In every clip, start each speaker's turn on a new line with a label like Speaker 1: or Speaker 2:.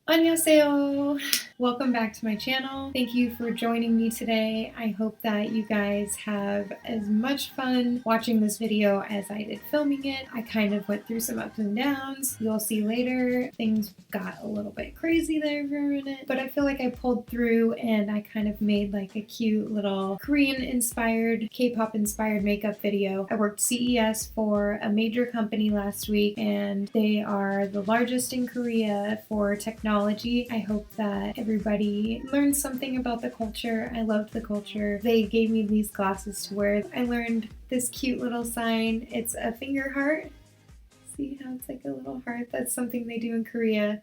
Speaker 1: Annyeonghaseyo! Welcome back to my channel. Thank you for joining me today. I hope that you guys have as much fun watching this video as I did filming it. I kind of went through some ups and downs. You'll see later things got a little bit crazy there for a minute, but I feel like I pulled through and I kind of made like a cute little Korean inspired, K-pop inspired makeup video. I worked CES for a major company last week and they are the largest in Korea for technology. I hope that everybody learned something about the culture. I loved the culture. They gave me these glasses to wear. I learned this cute little sign. It's a finger heart. See how it's like a little heart? That's something they do in Korea.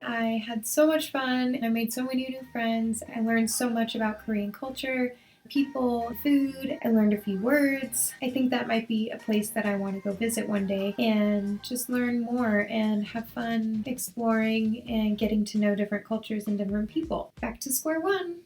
Speaker 1: I had so much fun. I made so many new friends. I learned so much about Korean culture, people, food. I learned a few words. I think that might be a place that I want to go visit one day and just learn more and have fun exploring and getting to know different cultures and different people. Back to square one.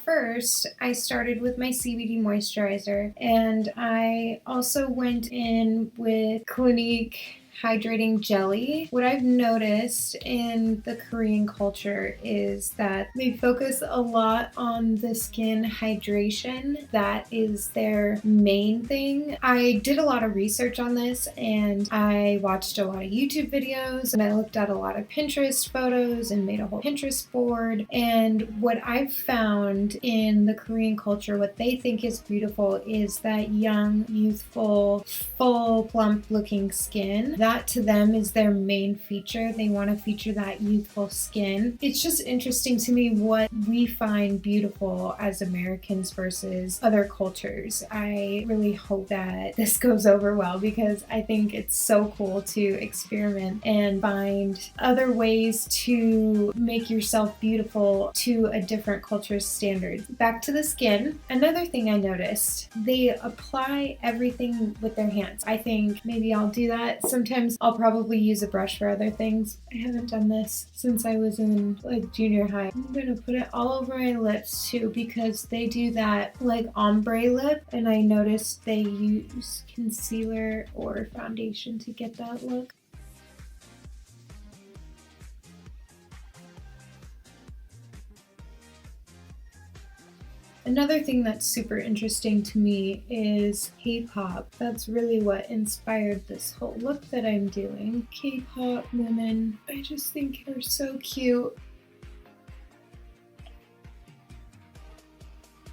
Speaker 1: First, I started with my CBD moisturizer and I also went in with Clinique hydrating jelly. What I've noticed in the Korean culture is that they focus a lot on the skin hydration. That is their main thing. I did a lot of research on this and I watched a lot of YouTube videos and I looked at a lot of Pinterest photos and made a whole Pinterest board. And what I've found in the Korean culture, what they think is beautiful is that young, youthful, full, plump looking skin. That to them is their main feature. They want to feature that youthful skin. It's just interesting to me what we find beautiful as Americans versus other cultures. I really hope that this goes over well because I think it's so cool to experiment and find other ways to make yourself beautiful to a different culture's standards. Back to the skin. Another thing I noticed, they apply everything with their hands. I think maybe I'll do that. Sometimes I'll probably use a brush for other things. I haven't done this since I was in like junior high. I'm gonna put it all over my lips too because they do that like ombre lip and I noticed they use concealer or foundation to get that look. Another thing that's super interesting to me is K-pop. That's really what inspired this whole look that I'm doing. K-pop women, I just think are so cute.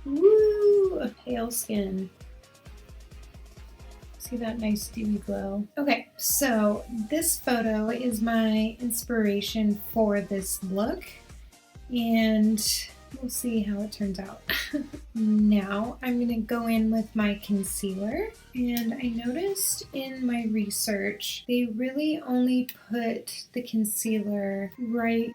Speaker 1: Woo! Pale skin. See that nice dewy glow. Okay, so this photo is my inspiration for this look and we'll see how it turns out. Now I'm gonna go in with my concealer and I noticed in my research they really only put the concealer right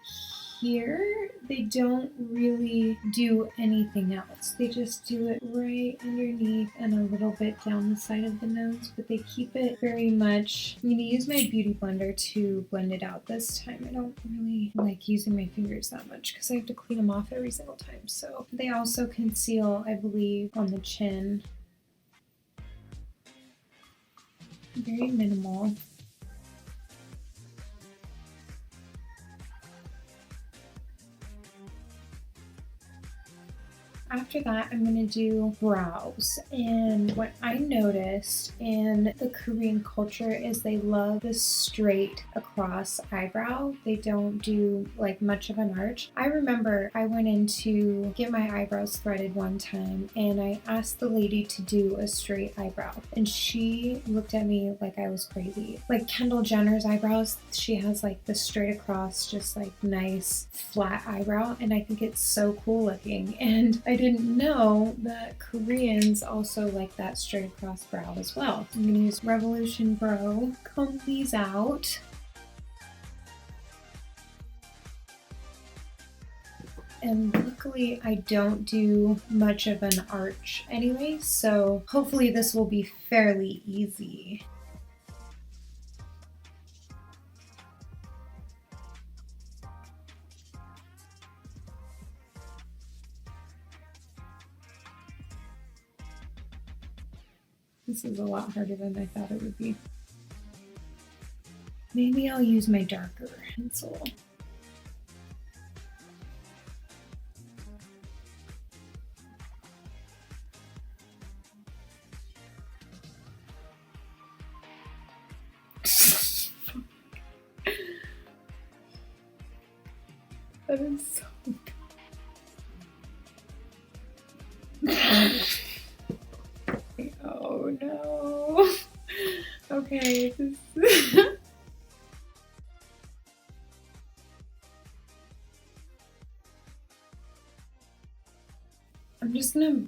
Speaker 1: here. They don't really do anything else. They just do it right underneath and a little bit down the side of the nose, but they keep it very much. I'm gonna use my beauty blender to blend it out this time. I don't really like using my fingers that much because I have to clean them off every single time. So they also conceal, I believe, on the chin. Very minimal. After that, I'm gonna do brows. And what I noticed in the Korean culture is they love the straight across eyebrow. They don't do like much of an arch. I remember I went in to get my eyebrows threaded one time and I asked the lady to do a straight eyebrow and she looked at me like I was crazy. Like Kendall Jenner's eyebrows, she has like the straight across, just like nice flat eyebrow, and I think it's so cool looking. And I didn't know that Koreans also like that straight across brow as well. I'm gonna use Revolution Brow, comb these out. and luckily I don't do much of an arch anyway, so hopefully this will be fairly easy. This is a lot harder than I thought it would be. Maybe I'll use my darker pencil. That is so bad. Oh no. Okay, I'm just gonna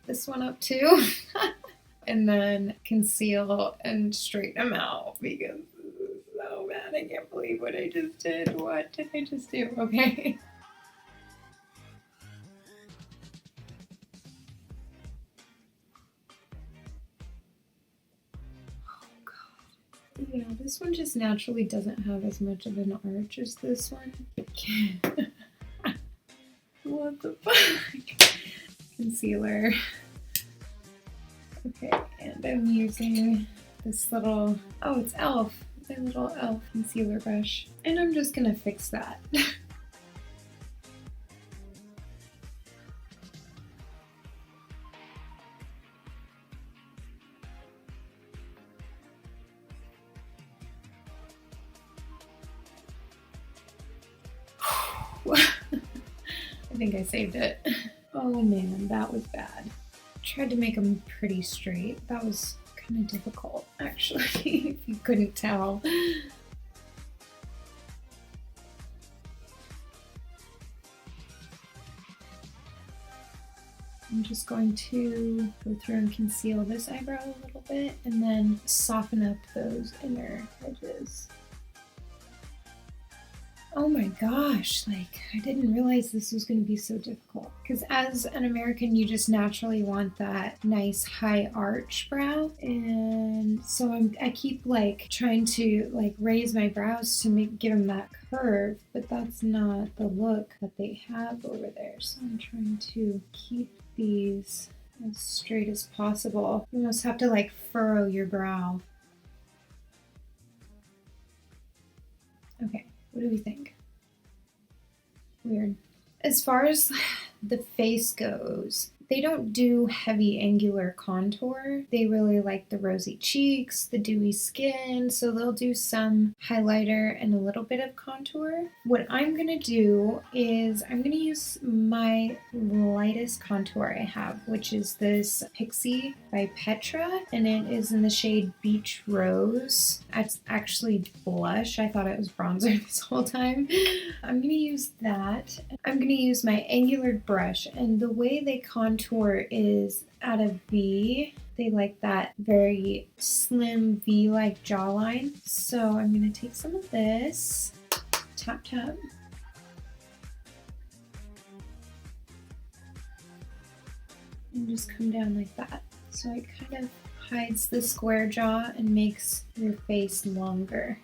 Speaker 1: this one up too. And then conceal and straighten them out because this is so bad. I can't believe what I just did. What did I just do? Okay. Yeah, this one just naturally doesn't have as much of an arch as this one. What the fuck? Concealer. Okay, and I'm using this little, oh, it's e.l.f. My little e.l.f. concealer brush. And I'm just gonna fix that. I think I saved it. Oh man, that was bad. Tried to make them pretty straight. That was kind of difficult, actually, if you couldn't tell. I'm just going to go through and conceal this eyebrow a little bit and then soften up those inner edges. Oh my gosh, like I didn't realize this was going to be so difficult. Because as an American, you just naturally want that nice high arch brow. And so I keep like trying to like raise my brows to give them that curve, but that's not the look that they have over there. So I'm trying to keep these as straight as possible. You almost have to like furrow your brow. Okay. What do we think? Weird. As far as the face goes, they don't do heavy angular contour. They really like the rosy cheeks, the dewy skin, so they'll do some highlighter and a little bit of contour. What I'm gonna do is I'm gonna use my lightest contour I have, which is this Pixie by Petra, and it is in the shade Beach Rose. It's actually blush. I thought it was bronzer this whole time. I'm gonna use that. I'm gonna use my angular brush, and the way they contour is at a V. They like that very slim V-like jawline. So I'm gonna take some of this, tap tap. And just come down like that. So it kind of hides the square jaw and makes your face longer.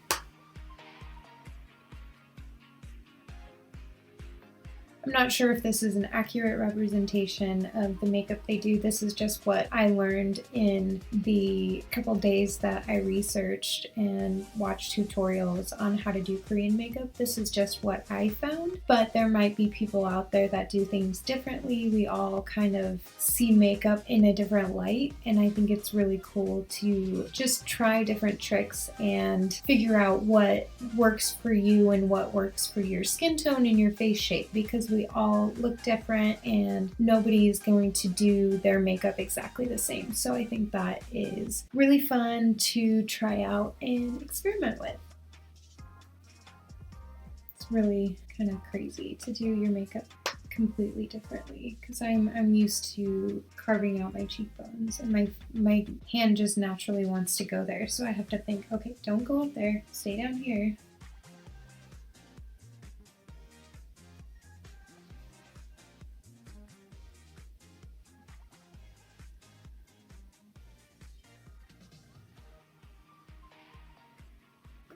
Speaker 1: I'm not sure if this is an accurate representation of the makeup they do. This is just what I learned in the couple days that I researched and watched tutorials on how to do Korean makeup. This is just what I found, but there might be people out there that do things differently. We all kind of see makeup in a different light, and I think it's really cool to just try different tricks and figure out what works for you and what works for your skin tone and your face shape, because we all look different and nobody is going to do their makeup exactly the same. So I think that is really fun to try out and experiment with. It's really kind of crazy to do your makeup completely differently because I'm used to carving out my cheekbones and my hand just naturally wants to go there. So I have to think, okay, don't go up there, stay down here.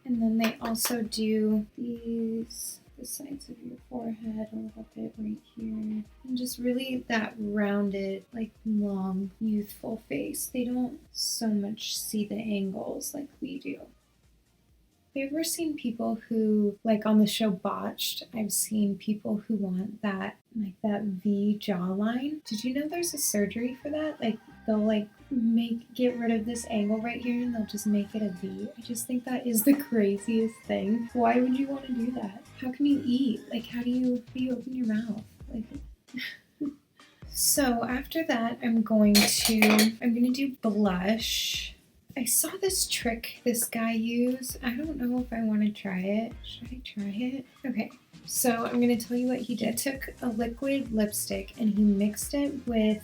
Speaker 1: And then they also do the sides of your forehead a little bit right here. And just really that rounded, like long, youthful face. They don't so much see the angles like we do. Have you ever seen people who, like on the show Botched, I've seen people who want that, like that V jawline. Did you know there's a surgery for that? Like they'll like get rid of this angle right here and they'll just make it a V. I just think that is the craziest thing. Why would you want to do that? How can you eat? Like how do you open your mouth? Like so after that I'm gonna do blush. I saw this trick this guy use. I don't know if I want to try it. Should I try it? Okay, so I'm going to tell you what he did. He took a liquid lipstick and he mixed it with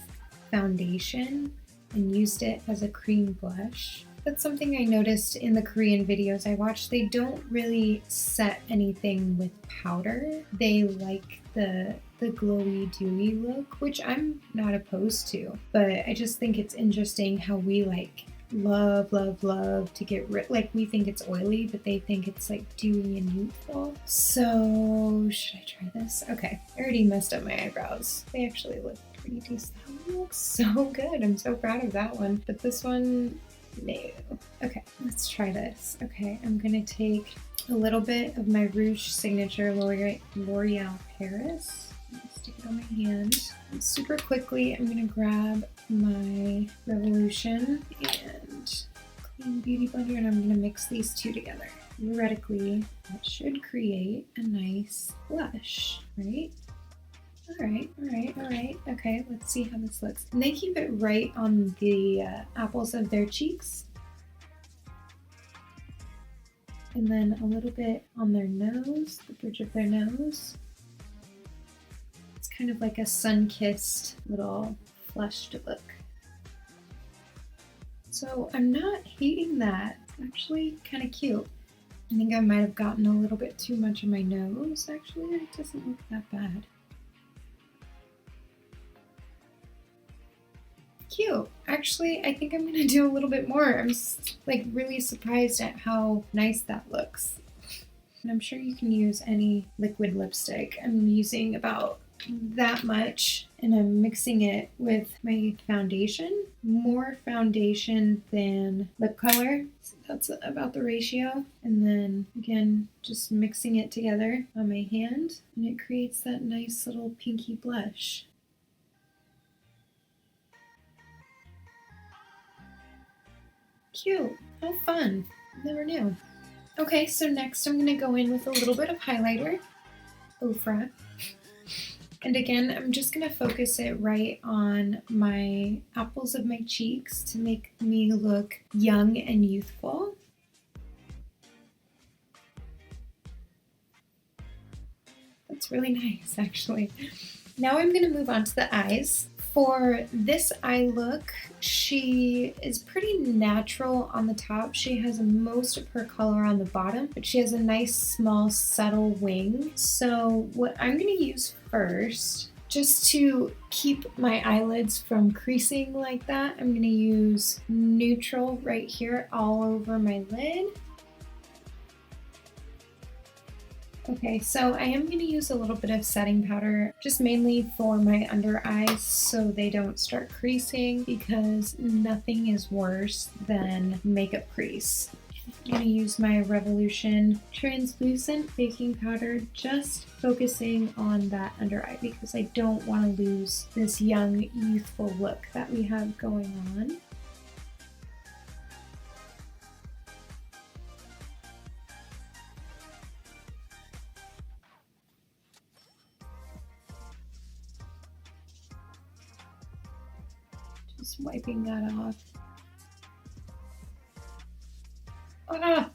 Speaker 1: foundation and used it as a cream blush. That's something I noticed in the Korean videos I watched. They don't really set anything with powder. They like the glowy, dewy look, which I'm not opposed to. But I just think it's interesting how we like love to get rid, like we think it's oily but they think it's like dewy and youthful. So should I try this? Okay, I already messed up my eyebrows. They actually look pretty decent. That one looks so good. I'm so proud of that one, but this one, no. Okay, let's try this. Okay, I'm gonna take a little bit of my Rouge Signature L'Oreal Paris. Stick it on my hand. And super quickly, I'm gonna grab my Revolution and Clean Beauty Blender, and I'm gonna mix these two together. Theoretically, that should create a nice blush, right? All right. Okay, let's see how this looks. And they keep it right on the apples of their cheeks. And then a little bit on their nose, the bridge of their nose. Kind of like a sun-kissed little flushed look. So I'm not hating that. It's actually kind of cute. I think I might have gotten a little bit too much on my nose. Actually, it doesn't look that bad. Cute. Actually, I think I'm gonna do a little bit more. I'm like really surprised at how nice that looks. And I'm sure you can use any liquid lipstick. I'm using about that much and I'm mixing it with my foundation. More foundation than lip color. So that's about the ratio. And then again, just mixing it together on my hand and it creates that nice little pinky blush. Cute. How fun. Never knew. Okay, so next I'm going to go in with a little bit of highlighter. f.a.r.a.h. And again, I'm just going to focus it right on my apples of my cheeks to make me look young and youthful. That's really nice, actually. Now I'm going to move on to the eyes. For this eye look, she is pretty natural on the top. She has most of her color on the bottom, but she has a nice, small, subtle wing. So what I'm going to use first, just to keep my eyelids from creasing like that, I'm going to use neutral right here all over my lid. Okay, so I am going to use a little bit of setting powder, just mainly for my under eyes so they don't start creasing, because nothing is worse than makeup crease. I'm going to use my Revolution translucent baking powder, just focusing on that under eye because I don't want to lose this young, youthful look that we have going on. Just wiping that off. Ah!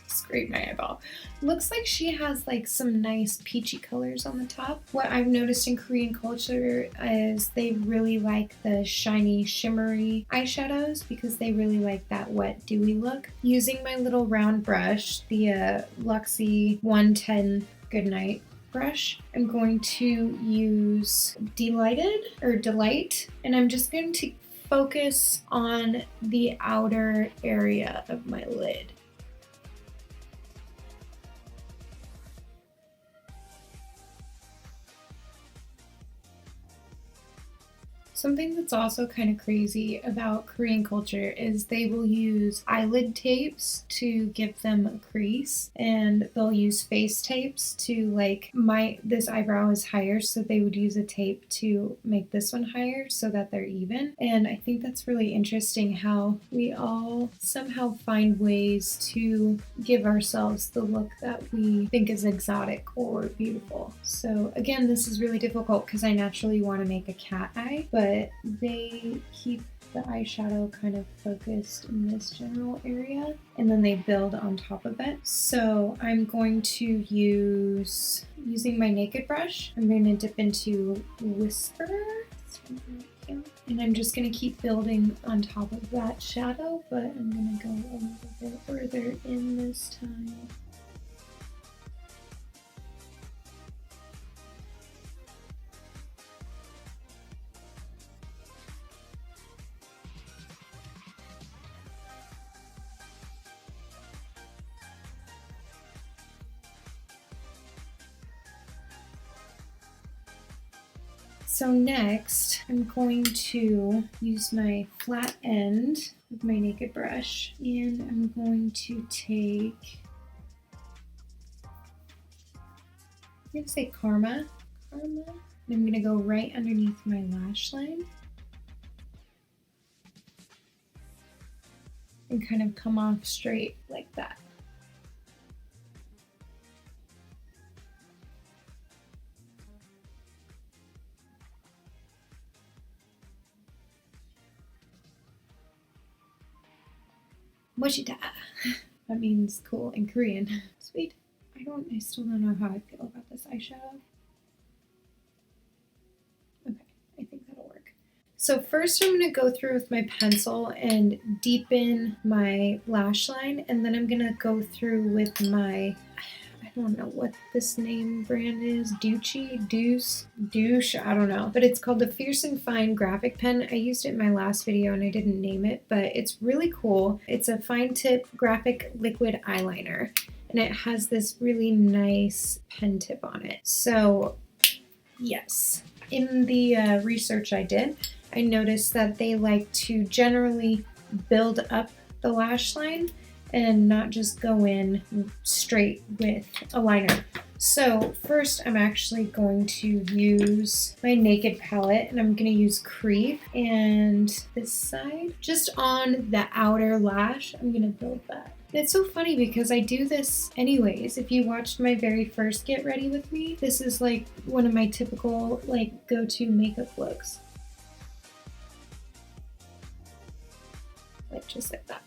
Speaker 1: Scraped my eyeball. Looks like she has like some nice peachy colors on the top. What I've noticed in Korean culture is they really like the shiny, shimmery eyeshadows because they really like that wet, dewy look. Using my little round brush, the Luxie 110 Goodnight brush, I'm going to use Delight, and I'm just going to focus on the outer area of my lid. Something that's also kind of crazy about Korean culture is they will use eyelid tapes to give them a crease, and they'll use face tapes to, like, this eyebrow is higher, so they would use a tape to make this one higher so that they're even. And I think that's really interesting how we all somehow find ways to give ourselves the look that we think is exotic or beautiful. So again, this is really difficult because I naturally want to make a cat eye, but they keep the eyeshadow kind of focused in this general area, and then they build on top of it. So I'm going to using my naked brush, I'm going to dip into Whisper, and I'm just going to keep building on top of that shadow, but I'm going to go a little bit further in this time. So next, I'm going to use my flat end of my naked brush, and I'm going to take, I'm going to say Karma, and I'm going to go right underneath my lash line and kind of come off straight like that. Moshita. That means cool in Korean. Sweet. I still don't know how I feel about this eyeshadow. Okay, I think that'll work. So first I'm going to go through with my pencil and deepen my lash line, and then I'm going to go through with my, I don't know what this name brand is, Douche, I don't know. But it's called the Fierce and Fine Graphic Pen. I used it in my last video and I didn't name it, but it's really cool. It's a fine tip graphic liquid eyeliner, and it has this really nice pen tip on it. So yes, in the research I did, I noticed that they like to generally build up the lash line and not just go in straight with a liner. So first I'm actually going to use my Naked palette, and I'm going to use Creep, and this side, just on the outer lash, I'm going to build that. And it's so funny because I do this anyways. If you watched my very first Get Ready With Me, this is like one of my typical like go-to makeup looks. Like just like that.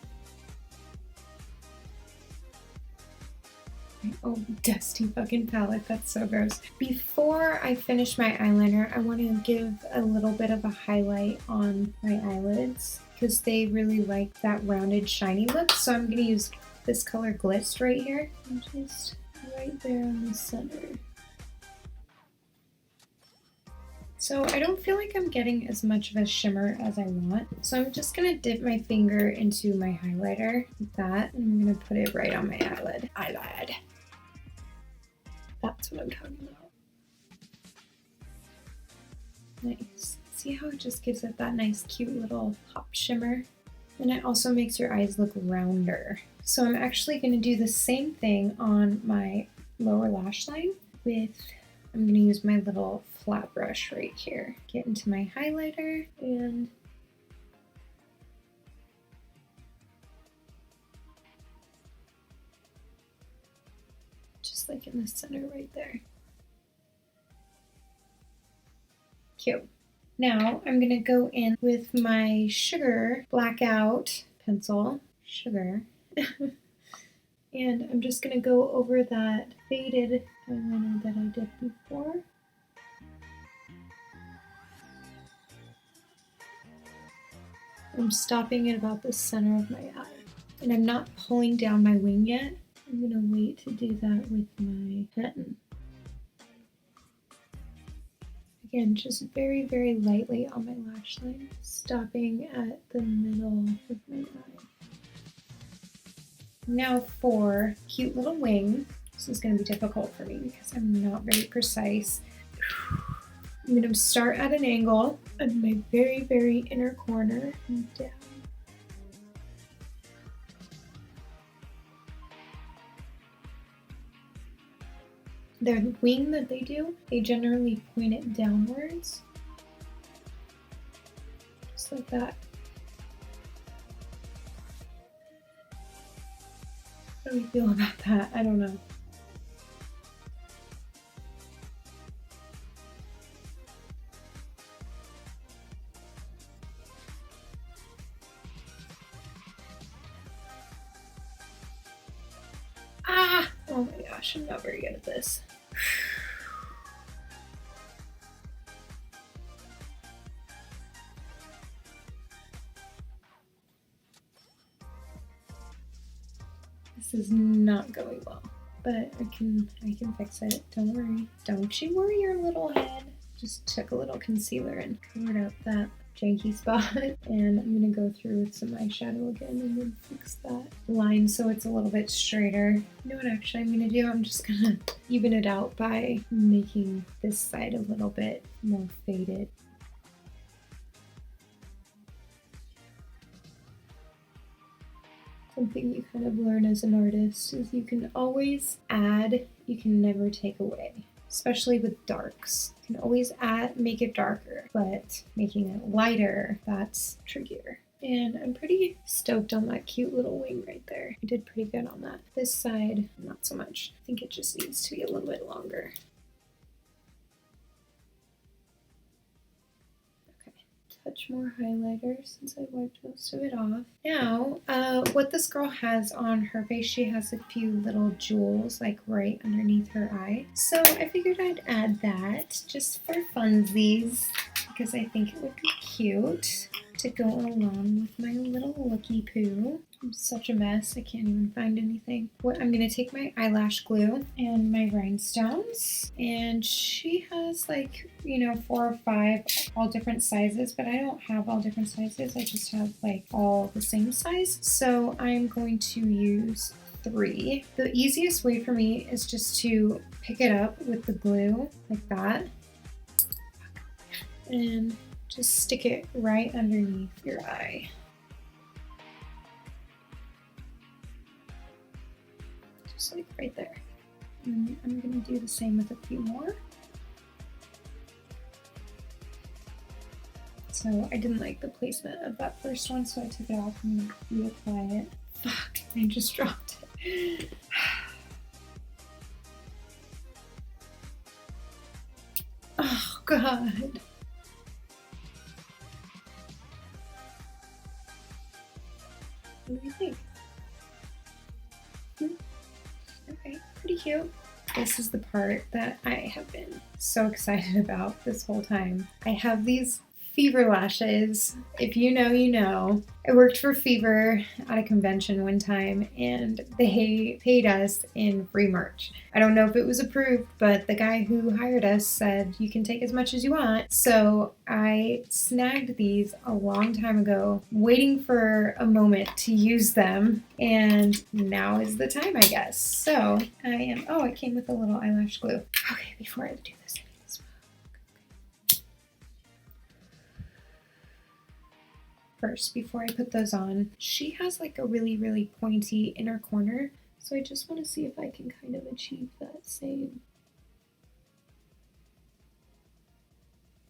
Speaker 1: Oh, dusty fucking palette. That's so gross. Before I finish my eyeliner, I want to give a little bit of a highlight on my eyelids because they really like that rounded, shiny look. So I'm going to use this color Glitz right here. And just right there on the center. So I don't feel like I'm getting as much of a shimmer as I want. So I'm just going to dip my finger into my highlighter like that. And I'm going to put it right on my eyelid. That's what I'm talking about. Nice. See how it just gives it that nice, cute little pop shimmer? And it also makes your eyes look rounder. So I'm actually going to do the same thing on my lower lash line with, I'm going to use my little flat brush right here. Get into my highlighter and just like in the center right there. Cute. Now I'm going to go in with my Sugar Blackout pencil, Sugar, and I'm just going to go over that faded eyeliner that I did before. I'm stopping at about the center of my eye, and I'm not pulling down my wing yet. I'm going to wait to do that with my pen. Again, just very, very lightly on my lash line, stopping at the middle of my eye. Now for cute little wing. This is going to be difficult for me because I'm not very precise. I'm going to start at an angle on my very, very inner corner and down. The wing that they do, they generally point it downwards. Just like that. How do we feel about that? I don't know. Ah! Oh my gosh, I'm not very good at this. This is not going well, but I can fix it. Don't worry. Don't you worry your little head. Just took a little concealer and covered up that janky spot. And I'm gonna go through with some eyeshadow again and then fix that line so it's a little bit straighter. You know what actually I'm gonna do? I'm just gonna even it out by making this side a little bit more faded. Something you kind of learn as an artist is you can always add, you can never take away. Especially with darks. You can always add, make it darker, but making it lighter, that's trickier. And I'm pretty stoked on that cute little wing right there. I did pretty good on that. This side, not so much. I think it just needs to be a little bit longer. Touch more highlighter since I wiped most of it off. Now, what this girl has on her face, she has a few little jewels like right underneath her eye. So I figured I'd add that just for funsies because I think it would be cute to go along with my little looky poo. I'm such a mess, I can't even find anything. I'm gonna take my eyelash glue and my rhinestones, and she has like, 4 or 5 all different sizes, but I don't have all different sizes, I just have like all the same size. So I'm going to use 3. The easiest way for me is just to pick it up with the glue like that and just stick it right underneath your eye. Just like right there. And I'm gonna do the same with a few more. So I didn't like the placement of that first one, so I took it off and reapply it. Fuck, I just dropped it. Oh God. What do you think? Okay, pretty cute. This is the part that I have been so excited about this whole time. I have these f.a.r.a.h lashes. If you know, you know. I worked for f.a.r.a.h at a convention one time and they paid us in free merch. I don't know if it was approved, but the guy who hired us said you can take as much as you want. So I snagged these a long time ago, waiting for a moment to use them, and now is the time, I guess. So it came with a little eyelash glue. Okay, before I do this, first, before I put those on, she has like a really, really pointy inner corner. So I just want to see if I can kind of achieve that same.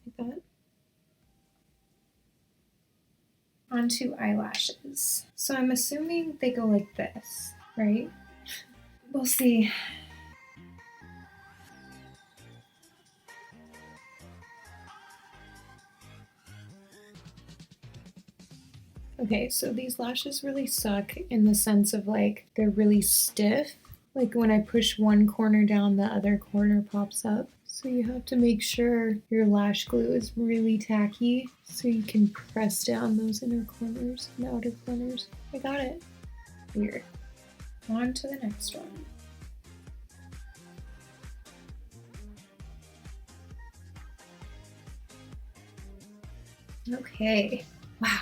Speaker 1: Like that. Onto eyelashes. So I'm assuming they go like this, right? We'll see. Okay, so these lashes really suck in the sense of like they're really stiff. Like when I push one corner down, the other corner pops up. So you have to make sure your lash glue is really tacky so you can press down those inner corners and outer corners. I got it. Here. On to the next one. Okay. Wow.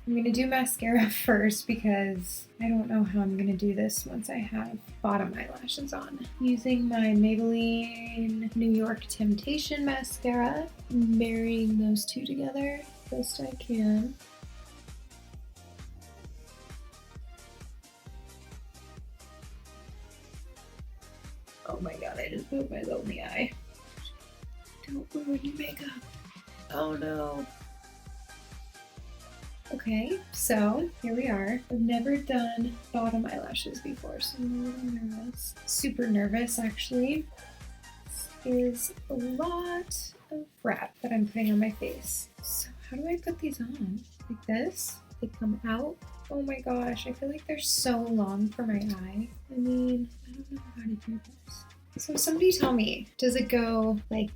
Speaker 1: I'm going to do mascara first because I don't know how I'm going to do this once I have bottom eyelashes on. Using my Maybelline New York Temptation mascara, marrying those two together best I can. Oh my god, I just put my lonely eye. Don't ruin your makeup. Oh no. Okay, so here we are. I've never done bottom eyelashes before, so I'm a little nervous. Super nervous, actually. This is a lot of wrap that I'm putting on my face. So how do I put these on? Like this? They come out? Oh my gosh, I feel like they're so long for my eye. I mean, I don't know how to do this. So somebody tell me, does it go like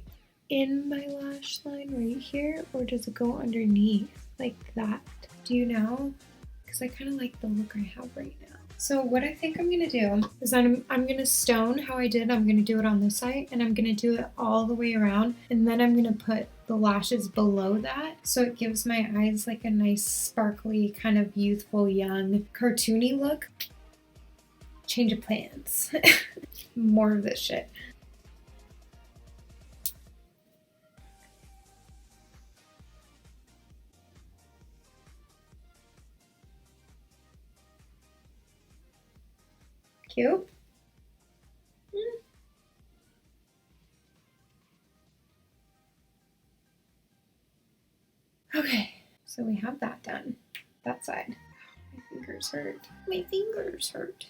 Speaker 1: in my lash line right here, or does it go underneath like that? Do you know? Because I kind of like the look I have right now. So what I think I'm gonna do is I'm gonna stone how I did. I'm gonna do it on this side, and I'm gonna do it all the way around, and then I'm gonna put the lashes below that, so it gives my eyes like a nice sparkly, kind of youthful, young, cartoony look. Change of plans. More of this shit. Cute. Okay, so we have that done. That side. My fingers hurt. My fingers hurt.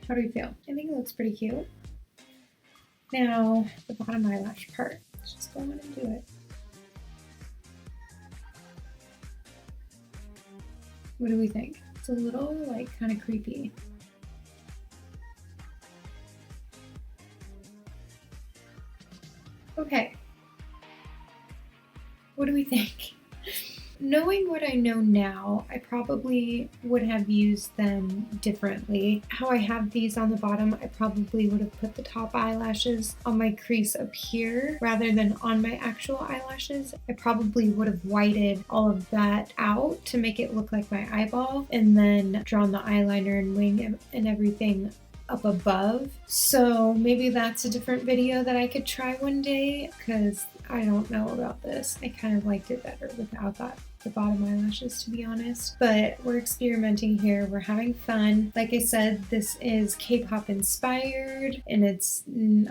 Speaker 1: How do you feel? I think it looks pretty cute. Now, the bottom eyelash part. Let's just go on and do it. What do we think? It's a little, like, kind of creepy. Okay. What do we think? Knowing what I know now, I probably would have used them differently. How I have these on the bottom, I probably would have put the top eyelashes on my crease up here rather than on my actual eyelashes. I probably would have whited all of that out to make it look like my eyeball, and then drawn the eyeliner and wing and everything up above. So maybe that's a different video that I could try one day, because I don't know about this. I kind of liked it better without the bottom eyelashes, to be honest. But we're experimenting here. We're having fun. Like I said, this is K-pop inspired, and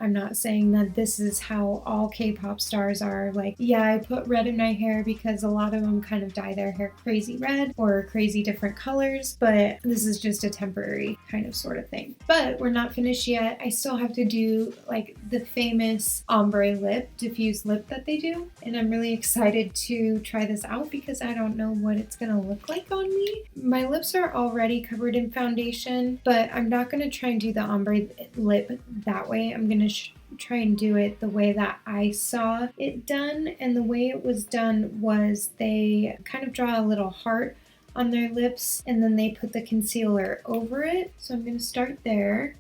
Speaker 1: I'm not saying that this is how all K-pop stars are. Like, yeah, I put red in my hair because a lot of them kind of dye their hair crazy red or crazy different colors, but this is just a temporary kind of sort of thing. But we're not finished yet. I still have to do like the famous ombre lip, diffused lip that they do, and I'm really excited to try this out because I don't know what it's gonna look like on me. My lips are already covered in foundation, but I'm not gonna try and do the ombre lip that way. I'm gonna try and do it the way that I saw it done, and the way it was done was they kind of draw a little heart on their lips and then they put the concealer over it. So I'm gonna start there.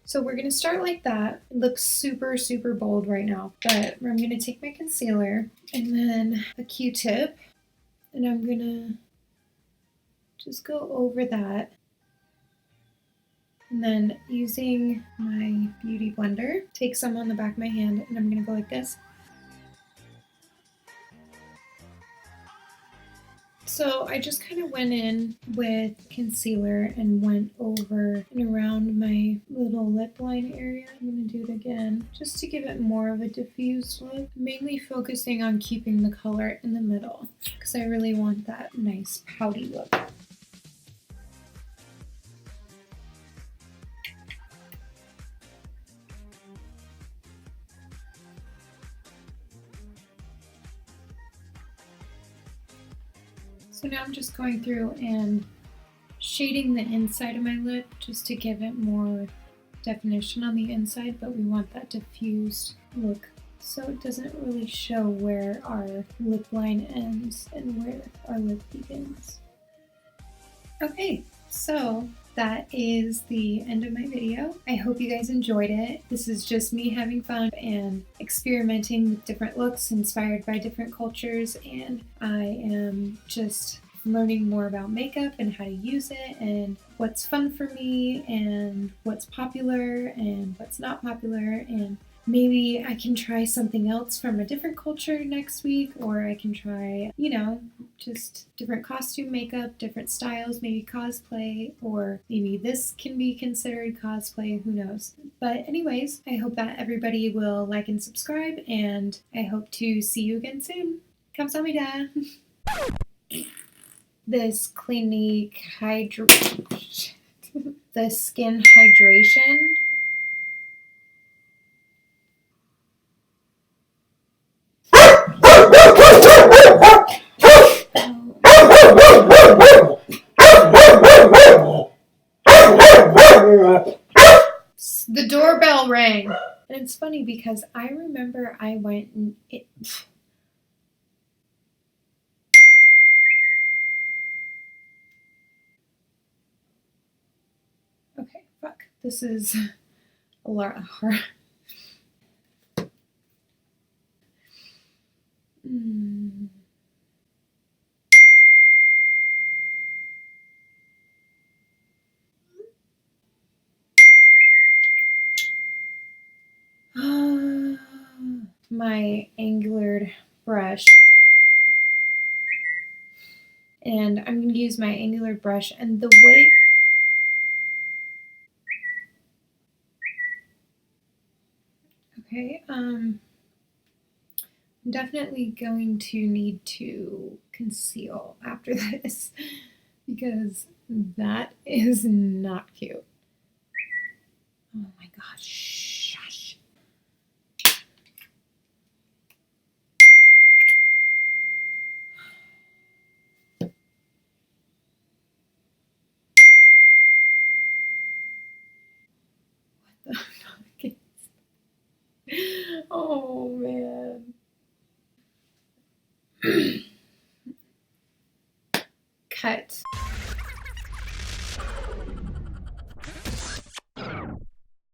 Speaker 1: So we're gonna start like that. It looks super, super bold right now, but I'm gonna take my concealer and then a Q-tip, and I'm gonna just go over that. And then using my beauty blender, take some on the back of my hand, and I'm gonna go like this. So I just kind of went in with concealer and went over and around my little lip line area. I'm going to do it again just to give it more of a diffused look, mainly focusing on keeping the color in the middle because I really want that nice pouty look. So now I'm just going through and shading the inside of my lip just to give it more definition on the inside, but we want that diffused look so it doesn't really show where our lip line ends and where our lip begins. Okay, so that is the end of my video. I hope you guys enjoyed it. This is just me having fun and experimenting with different looks inspired by different cultures, and I am just learning more about makeup and how to use it and what's fun for me and what's popular and what's not popular, and maybe I can try something else from a different culture next week, or I can try, just different costume makeup, different styles, maybe cosplay, or maybe this can be considered cosplay, who knows. But anyways, I hope that everybody will like and subscribe, and I hope to see you again soon. 감사합니다. This Clinique the skin hydration. The doorbell rang. And it's funny because I remember I went and okay, fuck. This is a lot hard. My angular brush. And I'm going to use my angular brush, and the way I'm definitely going to need to conceal after this because that is not cute. Oh my gosh, shush. What the?